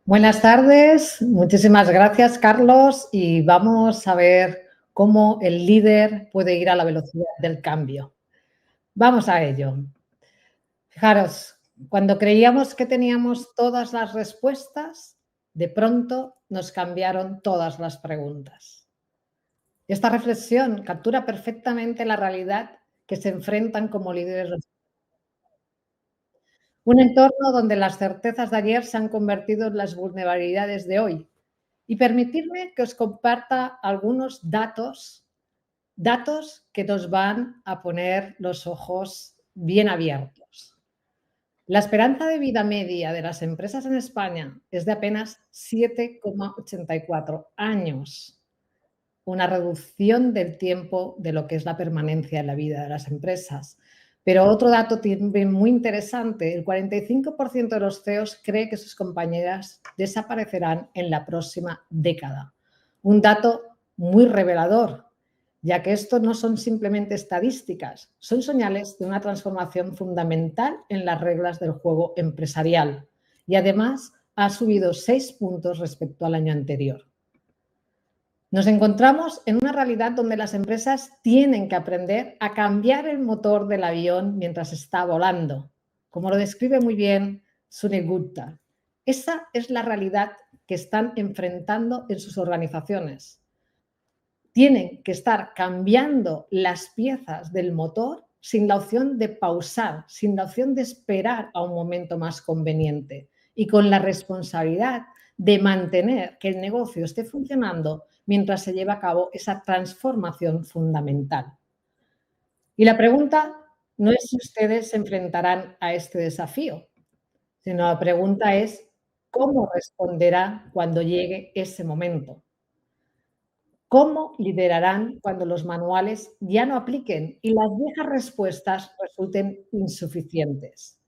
Buenas tardes, muchísimas gracias, Carlos, y vamos a ver cómo el líder puede ir a la velocidad del cambio. Vamos a ello. Fijaros, cuando creíamos que teníamos todas las respuestas, de pronto nos cambiaron todas las preguntas. Esta reflexión captura perfectamente la realidad que se enfrentan como líderes. Un entorno donde las certezas de ayer se han convertido en las vulnerabilidades de hoy. Y permitidme que os comparta algunos datos que nos van a poner los ojos bien abiertos. La esperanza de vida media de las empresas en España es de apenas 7,84 años, una reducción del tiempo de lo que es la permanencia en la vida de las empresas. Pero otro dato también muy interesante, el 45% de los CEOs cree que sus compañeras desaparecerán en la próxima década. Un dato muy revelador, ya que esto no son simplemente estadísticas, son señales de una transformación fundamental en las reglas del juego empresarial y además ha subido 6 puntos respecto al año anterior. Nos encontramos en una realidad donde las empresas tienen que aprender a cambiar el motor del avión mientras está volando, como lo describe muy bien Sunil Gupta. Esa es la realidad que están enfrentando en sus organizaciones. Tienen que estar cambiando las piezas del motor sin la opción de pausar, sin la opción de esperar a un momento más conveniente y con la responsabilidad de mantener que el negocio esté funcionando mientras se lleva a cabo esa transformación fundamental. Y la pregunta no es si ustedes se enfrentarán a este desafío, sino la pregunta es cómo responderá cuando llegue ese momento. ¿Cómo liderarán cuando los manuales ya no apliquen y las viejas respuestas resulten insuficientes?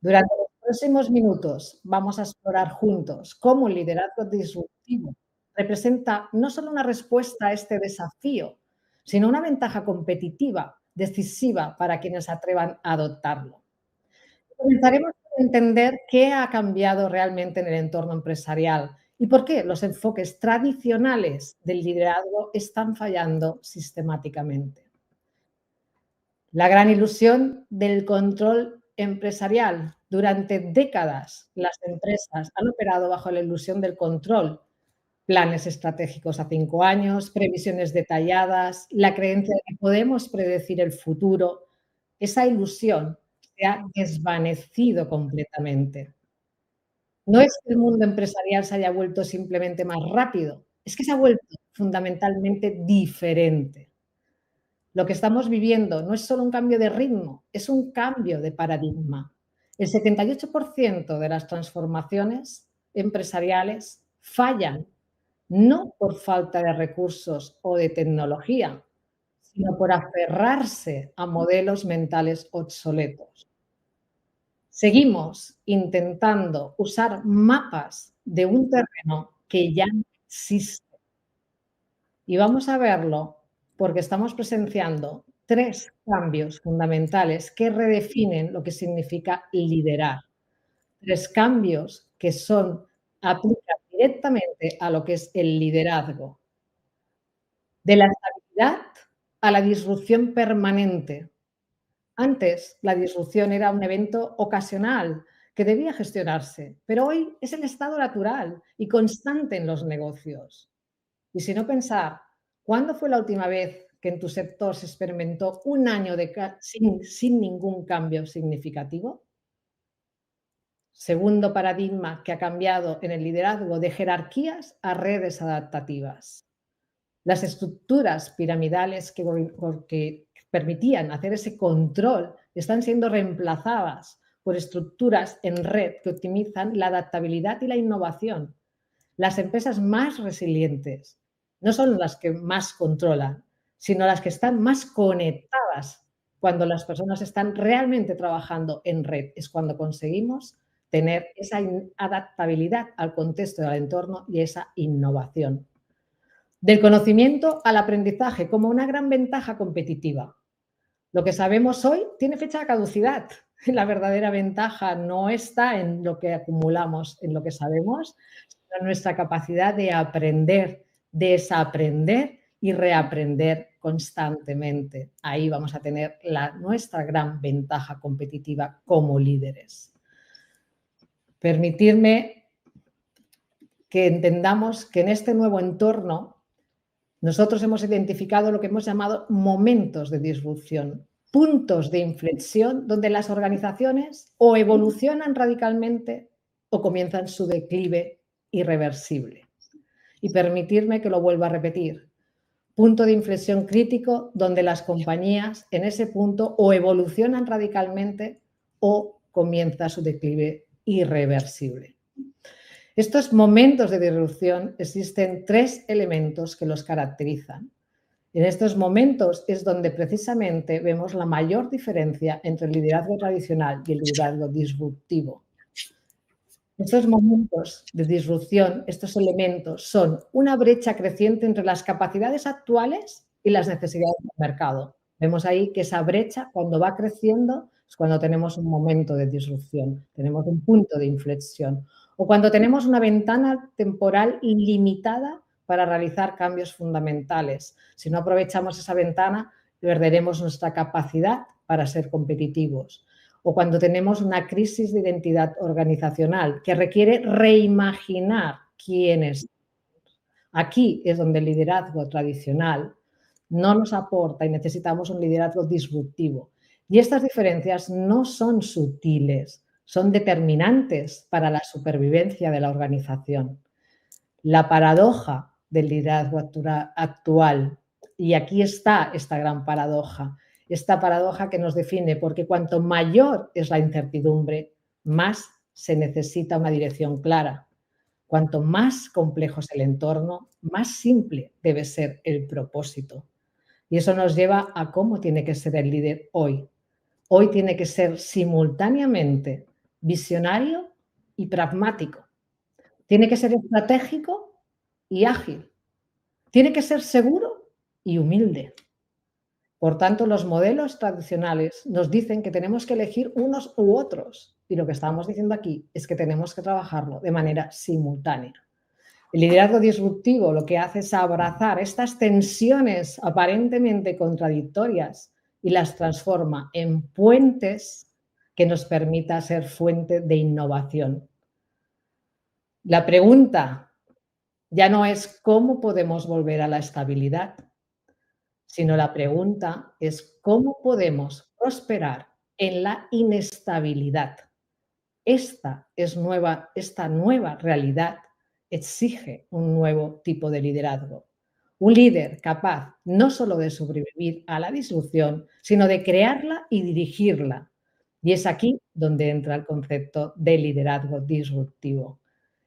Durante los próximos minutos vamos a explorar juntos cómo el liderazgo disruptivo representa no solo una respuesta a este desafío, sino una ventaja competitiva decisiva para quienes se atrevan a adoptarlo. Comenzaremos por entender qué ha cambiado realmente en el entorno empresarial y por qué los enfoques tradicionales del liderazgo están fallando sistemáticamente. La gran ilusión del control empresarial. Durante décadas las empresas han operado bajo la ilusión del control. Planes estratégicos a 5 años, previsiones detalladas, la creencia de que podemos predecir el futuro. Esa ilusión se ha desvanecido completamente. No es que el mundo empresarial se haya vuelto simplemente más rápido, es que se ha vuelto fundamentalmente diferente. Lo que estamos viviendo no es solo un cambio de ritmo, es un cambio de paradigma. El 78% de las transformaciones empresariales fallan, no por falta de recursos o de tecnología, sino por aferrarse a modelos mentales obsoletos. Seguimos intentando usar mapas de un terreno que ya no existe. Y vamos a verlo porque estamos presenciando 3 cambios fundamentales que redefinen lo que significa liderar. 3 cambios que aplican directamente a lo que es el liderazgo. De la estabilidad a la disrupción permanente. Antes, la disrupción era un evento ocasional que debía gestionarse, pero hoy es el estado natural y constante en los negocios. Y si no pensar, ¿cuándo fue la última vez que en tu sector se experimentó un año sin ningún cambio significativo? Segundo paradigma que ha cambiado en el liderazgo, de jerarquías a redes adaptativas. Las estructuras piramidales que permitían hacer ese control están siendo reemplazadas por estructuras en red que optimizan la adaptabilidad y la innovación. Las empresas más resilientes no son las que más controlan, sino las que están más conectadas. Cuando las personas están realmente trabajando en red es cuando conseguimos tener esa adaptabilidad al contexto del entorno y esa innovación. Del conocimiento al aprendizaje como una gran ventaja competitiva. Lo que sabemos hoy tiene fecha de caducidad La verdadera ventaja no está en lo que acumulamos, en lo que sabemos, sino en nuestra capacidad de aprender, desaprender y reaprender constantemente. Ahí vamos a tener nuestra gran ventaja competitiva como líderes. Permitirme que entendamos que en este nuevo entorno nosotros hemos identificado lo que hemos llamado momentos de disrupción, puntos de inflexión donde las organizaciones o evolucionan radicalmente o comienzan su declive irreversible. Y permitirme que lo vuelva a repetir. Punto de inflexión crítico donde las compañías en ese punto o evolucionan radicalmente o comienza su declive irreversible. Estos momentos de disrupción existen 3 elementos que los caracterizan. En estos momentos es donde precisamente vemos la mayor diferencia entre el liderazgo tradicional y el liderazgo disruptivo. Estos momentos de disrupción, estos elementos son una brecha creciente entre las capacidades actuales y las necesidades del mercado. Vemos ahí que esa brecha, cuando va creciendo, es cuando tenemos un momento de disrupción, tenemos un punto de inflexión, o cuando tenemos una ventana temporal ilimitada para realizar cambios fundamentales. Si no aprovechamos esa ventana, perderemos nuestra capacidad para ser competitivos. O cuando tenemos una crisis de identidad organizacional que requiere reimaginar quiénes. Aquí es donde el liderazgo tradicional no nos aporta y necesitamos un liderazgo disruptivo. Y estas diferencias no son sutiles, son determinantes para la supervivencia de la organización. La paradoja del liderazgo actual, y aquí está esta gran paradoja, esta paradoja que nos define, porque cuanto mayor es la incertidumbre, más se necesita una dirección clara. Cuanto más complejo es el entorno, más simple debe ser el propósito. Y eso nos lleva a cómo tiene que ser el líder hoy. Hoy tiene que ser simultáneamente visionario y pragmático. Tiene que ser estratégico y ágil. Tiene que ser seguro y humilde. Por tanto, los modelos tradicionales nos dicen que tenemos que elegir unos u otros. Y lo que estamos diciendo aquí es que tenemos que trabajarlo de manera simultánea. El liderazgo disruptivo lo que hace es abrazar estas tensiones aparentemente contradictorias y las transforma en puentes que nos permita ser fuente de innovación. La pregunta ya no es cómo podemos volver a la estabilidad, sino la pregunta es cómo podemos prosperar en la inestabilidad. Esta nueva realidad exige un nuevo tipo de liderazgo. Un líder capaz no solo de sobrevivir a la disrupción, sino de crearla y dirigirla. Y es aquí donde entra el concepto de liderazgo disruptivo.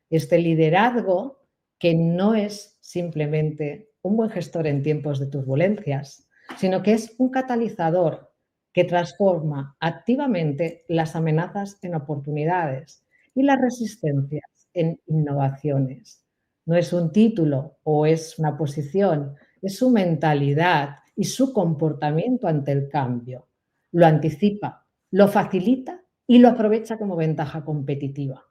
Este liderazgo que no es simplemente un buen gestor en tiempos de turbulencias, sino que es un catalizador que transforma activamente las amenazas en oportunidades y las resistencias en innovaciones. No es un título o es una posición, es su mentalidad y su comportamiento ante el cambio. Lo anticipa, lo facilita y lo aprovecha como ventaja competitiva.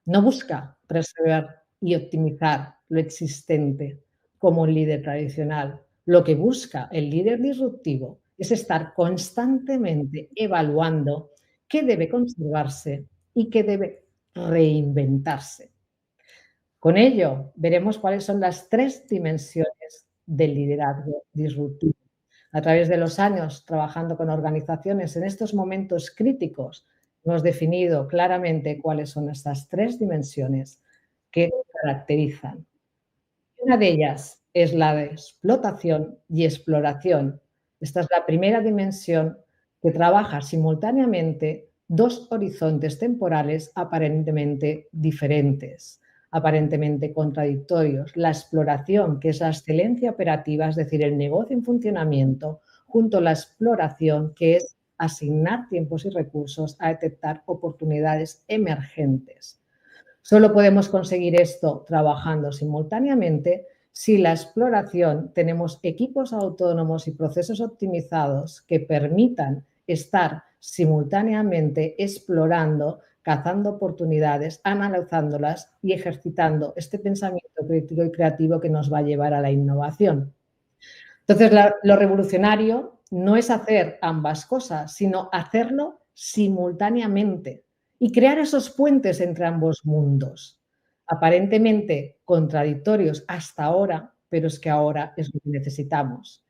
No busca preservar y optimizar lo existente como un líder tradicional. Lo que busca el líder disruptivo es estar constantemente evaluando qué debe conservarse y qué debe reinventarse. Con ello, veremos cuáles son las 3 dimensiones del liderazgo disruptivo. A través de los años, trabajando con organizaciones en estos momentos críticos, hemos definido claramente cuáles son estas 3 dimensiones que caracterizan. Una de ellas es la de explotación y exploración. Esta es la primera dimensión que trabaja simultáneamente 2 horizontes temporales aparentemente diferentes, aparentemente contradictorios. La exploración, que es la excelencia operativa, es decir, el negocio en funcionamiento, junto a la exploración, que es asignar tiempos y recursos a detectar oportunidades emergentes. Solo podemos conseguir esto trabajando simultáneamente si la exploración tenemos equipos autónomos y procesos optimizados que permitan estar simultáneamente explorando, cazando oportunidades, analizándolas y ejercitando este pensamiento crítico y creativo que nos va a llevar a la innovación. Entonces, lo revolucionario no es hacer ambas cosas, sino hacerlo simultáneamente y crear esos puentes entre ambos mundos, aparentemente contradictorios hasta ahora, pero es que ahora es lo que necesitamos.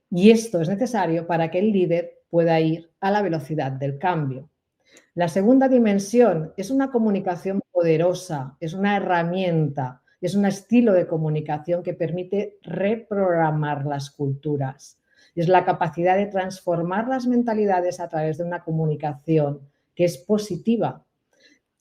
Y esto es necesario para que el líder pueda ir a la velocidad del cambio. La segunda dimensión es una comunicación poderosa, es una herramienta, es un estilo de comunicación que permite reprogramar las culturas. Es la capacidad de transformar las mentalidades a través de una comunicación que es positiva,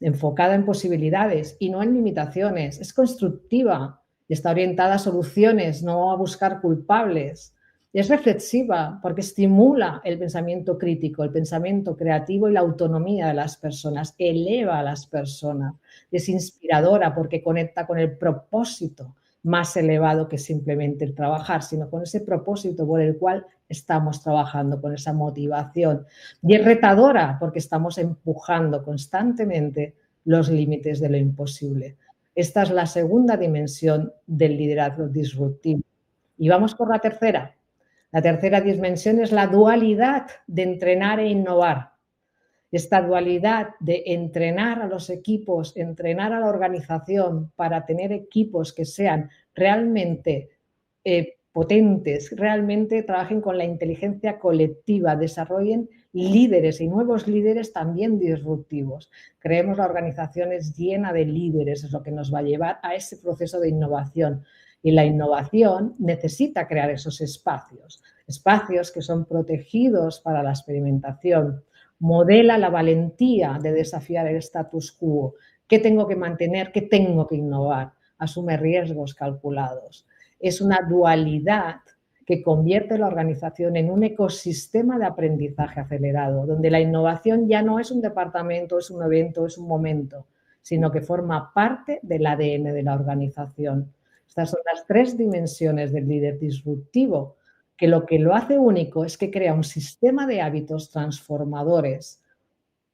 enfocada en posibilidades y no en limitaciones. Es constructiva, está orientada a soluciones, no a buscar culpables. Es reflexiva porque estimula el pensamiento crítico, el pensamiento creativo y la autonomía de las personas, eleva a las personas. Es inspiradora porque conecta con el propósito más elevado que simplemente el trabajar, sino con ese propósito por el cual estamos trabajando, con esa motivación. Y es retadora porque estamos empujando constantemente los límites de lo imposible. Esta es la segunda dimensión del liderazgo disruptivo. Y vamos por la tercera. La tercera dimensión es la dualidad de entrenar e innovar. Esta dualidad de entrenar a los equipos, entrenar a la organización para tener equipos que sean realmente potentes, realmente trabajen con la inteligencia colectiva, desarrollen líderes y nuevos líderes también disruptivos. Creemos la organización es llena de líderes, es lo que nos va a llevar a ese proceso de innovación. Y la innovación necesita crear esos espacios, espacios que son protegidos para la experimentación. Modela la valentía de desafiar el status quo. ¿Qué tengo que mantener? ¿Qué tengo que innovar? Asume riesgos calculados. Es una dualidad que convierte la organización en un ecosistema de aprendizaje acelerado, donde la innovación ya no es un departamento, es un evento, es un momento, sino que forma parte del ADN de la organización. Estas son las tres dimensiones del líder disruptivo, que lo hace único es que crea un sistema de hábitos transformadores,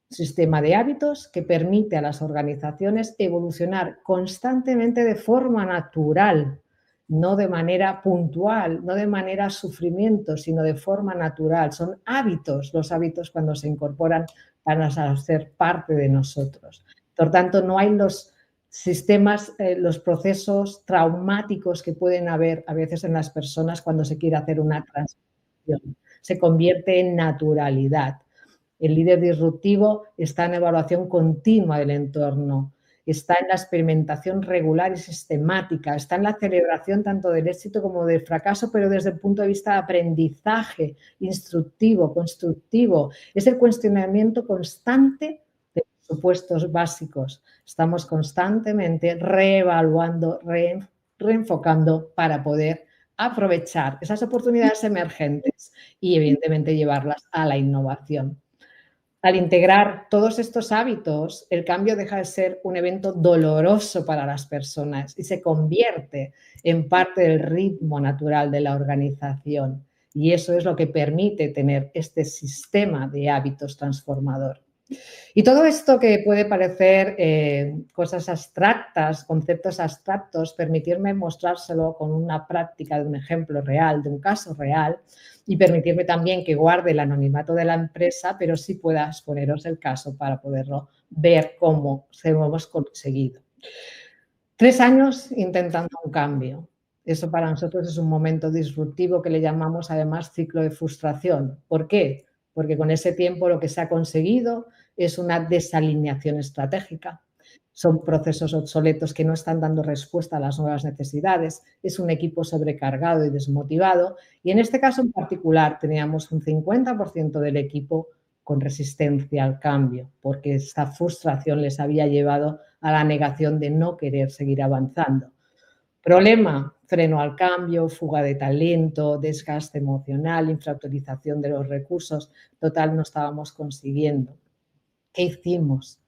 sistema de hábitos que permite a las organizaciones evolucionar constantemente de forma natural, no de manera puntual, no de manera sufrimiento, sino de forma natural. Son hábitos, los hábitos cuando se incorporan van a ser parte de nosotros. Por tanto, no hay los sistemas, los procesos traumáticos que pueden haber a veces en las personas cuando se quiere hacer una transformación. Se convierte en naturalidad. El líder disruptivo está en evaluación continua del entorno, está en la experimentación regular y sistemática, está en la celebración tanto del éxito como del fracaso, pero desde el punto de vista de aprendizaje instructivo, constructivo. Es el cuestionamiento constante de los supuestos básicos. Estamos constantemente reevaluando, reenfocando para poder aprovechar esas oportunidades emergentes y, evidentemente, llevarlas a la innovación. Al integrar todos estos hábitos, el cambio deja de ser un evento doloroso para las personas y se convierte en parte del ritmo natural de la organización. Y eso es lo que permite tener este sistema de hábitos transformador. Y todo esto que puede parecer cosas abstractas, conceptos abstractos, permitirme mostrárselo con una práctica de un ejemplo real, de un caso real, y permitirme también que guarde el anonimato de la empresa, pero sí pueda exponeros el caso para poderlo ver cómo se lo hemos conseguido. 3 años intentando un cambio. Eso para nosotros es un momento disruptivo que le llamamos además ciclo de frustración. ¿Por qué? Porque con ese tiempo lo que se ha conseguido es una desalineación estratégica. Son procesos obsoletos que no están dando respuesta a las nuevas necesidades. Es un equipo sobrecargado y desmotivado. Y en este caso en particular teníamos un 50% del equipo con resistencia al cambio, porque esta frustración les había llevado a la negación de no querer seguir avanzando. Problema, freno al cambio, fuga de talento, desgaste emocional, infrautilización de los recursos. Total, no estábamos consiguiendo. ¿Qué hicimos?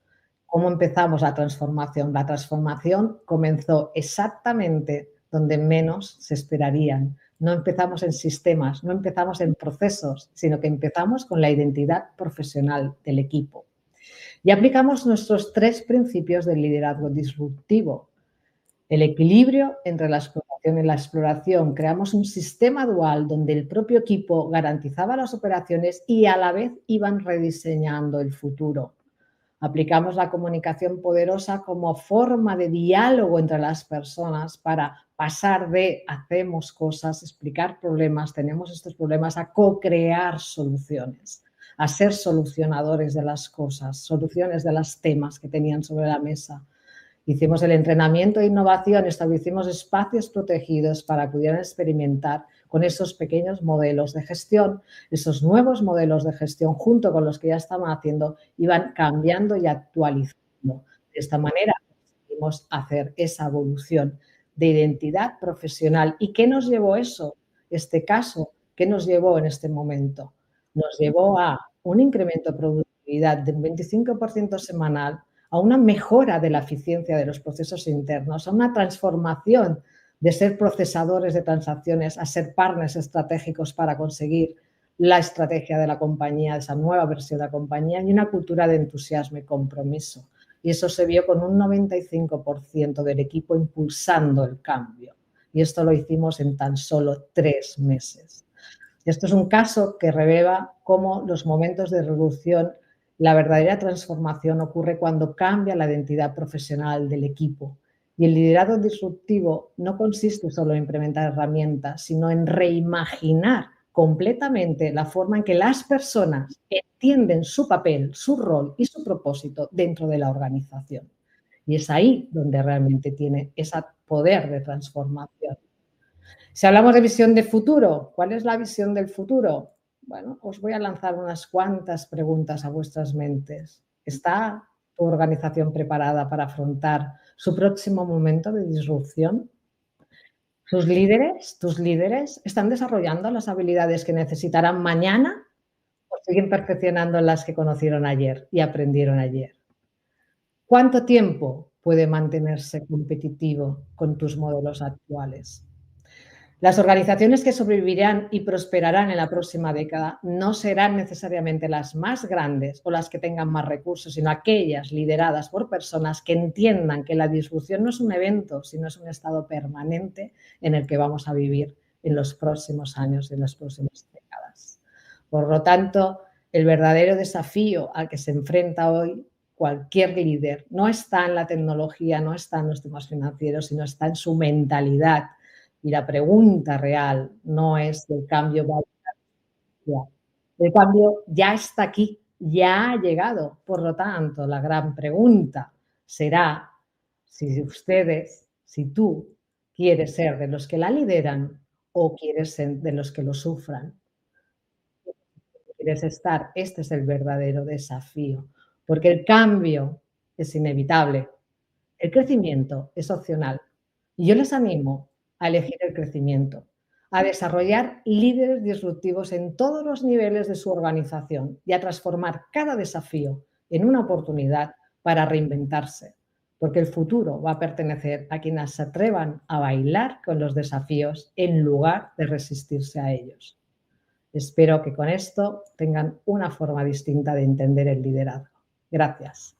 ¿Cómo empezamos la transformación? La transformación comenzó exactamente donde menos se esperarían, no empezamos en sistemas, no empezamos en procesos, sino que empezamos con la identidad profesional del equipo. Y aplicamos nuestros 3 principios del liderazgo disruptivo. El equilibrio entre la exploración y la exploración. Creamos un sistema dual donde el propio equipo garantizaba las operaciones y a la vez iban rediseñando el futuro. Aplicamos la comunicación poderosa como forma de diálogo entre las personas para pasar de hacemos cosas, explicar problemas, tenemos estos problemas, a co-crear soluciones, a ser solucionadores de las cosas, soluciones de los temas que tenían sobre la mesa. Hicimos el entrenamiento e innovación, establecimos espacios protegidos para que pudieran experimentar con esos pequeños modelos de gestión. Esos nuevos modelos de gestión, junto con los que ya estaban haciendo, iban cambiando y actualizando. De esta manera conseguimos hacer esa evolución de identidad profesional. ¿Y qué nos llevó eso? Este caso, ¿qué nos llevó en este momento? Nos llevó a un incremento de productividad de un 25% semanal, a una mejora de la eficiencia de los procesos internos, a una transformación de ser procesadores de transacciones a ser partners estratégicos para conseguir la estrategia de la compañía, esa nueva versión de la compañía, y una cultura de entusiasmo y compromiso. Y eso se vio con un 95% del equipo impulsando el cambio. Y esto lo hicimos en tan solo 3 meses. Esto es un caso que revela cómo los momentos de revolución, la verdadera transformación ocurre cuando cambia la identidad profesional del equipo. Y el liderazgo disruptivo no consiste solo en implementar herramientas, sino en reimaginar completamente la forma en que las personas entienden su papel, su rol y su propósito dentro de la organización. Y es ahí donde realmente tiene ese poder de transformación. Si hablamos de visión de futuro, ¿cuál es la visión del futuro? Bueno, os voy a lanzar unas cuantas preguntas a vuestras mentes. ¿Está tu organización preparada para afrontar su próximo momento de disrupción? Tus líderes, están desarrollando las habilidades que necesitarán mañana o siguen perfeccionando las que conocieron ayer y aprendieron ayer? ¿Cuánto tiempo puede mantenerse competitivo con tus modelos actuales? Las organizaciones que sobrevivirán y prosperarán en la próxima década no serán necesariamente las más grandes o las que tengan más recursos, sino aquellas lideradas por personas que entiendan que la disrupción no es un evento, sino es un estado permanente en el que vamos a vivir en los próximos años y en las próximas décadas. Por lo tanto, el verdadero desafío al que se enfrenta hoy cualquier líder no está en la tecnología, no está en los temas financieros, sino está en su mentalidad. Y la pregunta real no es si el cambio va a llegar. El cambio ya está aquí, ya ha llegado. Por lo tanto, la gran pregunta será si ustedes, si tú quieres ser de los que la lideran o quieres ser de los que lo sufran. Quieres estar, este es el verdadero desafío, porque el cambio es inevitable, el crecimiento es opcional. Y yo les animo a elegir el crecimiento, a desarrollar líderes disruptivos en todos los niveles de su organización y a transformar cada desafío en una oportunidad para reinventarse, porque el futuro va a pertenecer a quienes se atrevan a bailar con los desafíos en lugar de resistirse a ellos. Espero que con esto tengan una forma distinta de entender el liderazgo. Gracias.